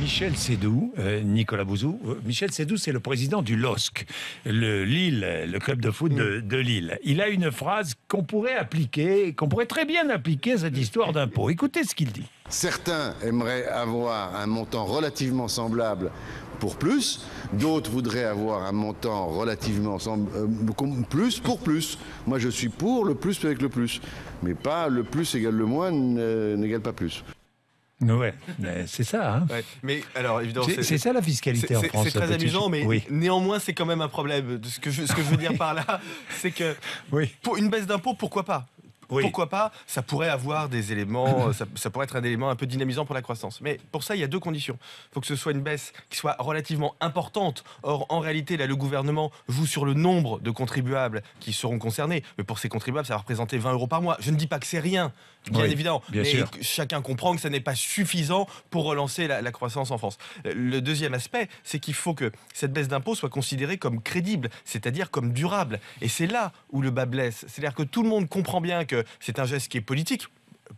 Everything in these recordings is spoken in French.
Michel Seydoux, Nicolas Bouzou. Michel Seydoux, c'est le président du LOSC, le club de foot de Lille. Il a une phrase qu'on pourrait appliquer, qu'on pourrait très bien appliquer à cette histoire d'impôt. Écoutez ce qu'il dit. Certains aimeraient avoir un montant relativement semblable pour plus, d'autres voudraient avoir un montant relativement plus pour plus. Moi je suis pour le plus avec le plus, mais pas le plus égale le moins n'égale pas plus. Ouais, c'est ça. Hein. Ouais, mais alors évidemment, c'est ça la fiscalité en France. C'est très amusant, mais oui. Néanmoins, c'est quand même un problème. Ce que je veux dire par là, c'est que pour une baisse d'impôt, pourquoi pas ? Pourquoi pas ? Ça pourrait avoir des éléments, ça pourrait être un élément un peu dynamisant pour la croissance. Mais pour ça, il y a deux conditions. Il faut que ce soit une baisse qui soit relativement importante. Or, en réalité, là, le gouvernement joue sur le nombre de contribuables qui seront concernés. Mais pour ces contribuables, ça va représenter 20 € par mois. Je ne dis pas que c'est rien, bien évidemment. Bien mais sûr. Chacun comprend que ça n'est pas suffisant pour relancer la croissance en France. Le deuxième aspect, c'est qu'il faut que cette baisse d'impôt soit considérée comme crédible, c'est-à-dire comme durable. Et c'est là où le bas blesse. C'est-à-dire que tout le monde comprend bien que c'est un geste qui est politique.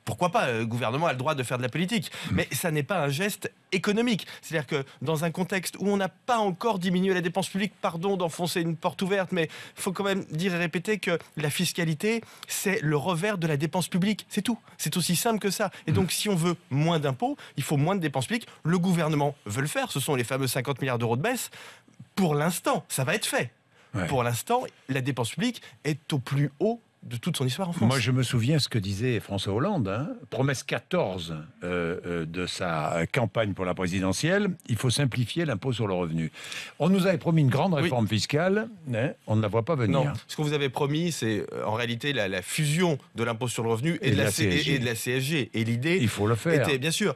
Pourquoi pas ? Le gouvernement a le droit de faire de la politique. Mais ça n'est pas un geste économique. C'est-à-dire que dans un contexte où on n'a pas encore diminué la dépense publique, pardon d'enfoncer une porte ouverte, mais il faut quand même dire et répéter que la fiscalité, c'est le revers de la dépense publique. C'est tout. C'est aussi simple que ça. Et donc, si on veut moins d'impôts, il faut moins de dépenses publiques. Le gouvernement veut le faire. Ce sont les fameux 50 milliards d'euros de baisse. Pour l'instant, ça va être fait. Ouais. Pour l'instant, la dépense publique est au plus haut de toute son histoire en France. Moi, je me souviens ce que disait François Hollande, promesse 14 de sa campagne pour la présidentielle, il faut simplifier l'impôt sur le revenu. On nous avait promis une grande réforme fiscale, on ne la voit pas venir. Non, ce qu'on vous avait promis, c'est en réalité la fusion de l'impôt sur le revenu et de la CSG. Et l'idée, il faut le faire. Était, bien sûr,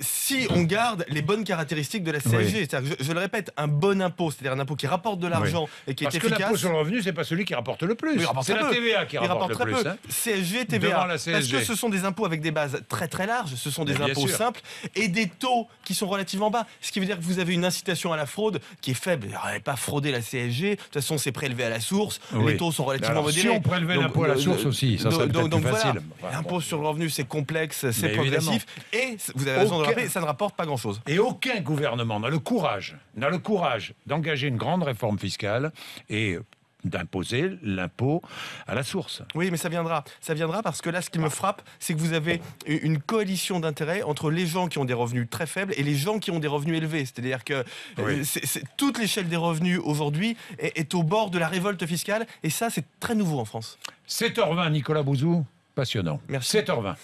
si on garde les bonnes caractéristiques de la CSG, c'est-à-dire, je le répète, un bon impôt, c'est-à-dire un impôt qui rapporte de l'argent et qui est efficace. Parce que l'impôt sur le revenu, c'est pas celui qui rapporte le plus. C'est la TVA qui rapporte le plus. CSG, TVA. Parce que ce sont des impôts avec des bases très très larges, ce sont des impôts simples et des taux qui sont relativement bas. Ce qui veut dire que vous avez une incitation à la fraude qui est faible. Vous n'allez pas frauder la CSG. De toute façon, c'est prélevé à la source. Les taux sont relativement modérés. Si on prélevait l'impôt à la source aussi, ça serait peut-être plus facile. Voilà. L'impôt sur le revenu, c'est complexe, c'est progressif. Et vous avez raison de le rappeler, ça ne rapporte pas grand-chose. Et aucun gouvernement n'a le courage d'engager une grande réforme fiscale et d'imposer l'impôt à la source. Oui, mais ça viendra. Ça viendra parce que là, ce qui me frappe, c'est que vous avez une coalition d'intérêts entre les gens qui ont des revenus très faibles et les gens qui ont des revenus élevés. C'est-à-dire que toute l'échelle des revenus aujourd'hui est au bord de la révolte fiscale et ça, c'est très nouveau en France. 7h20, Nicolas Bouzou, passionnant. Merci. 7h20.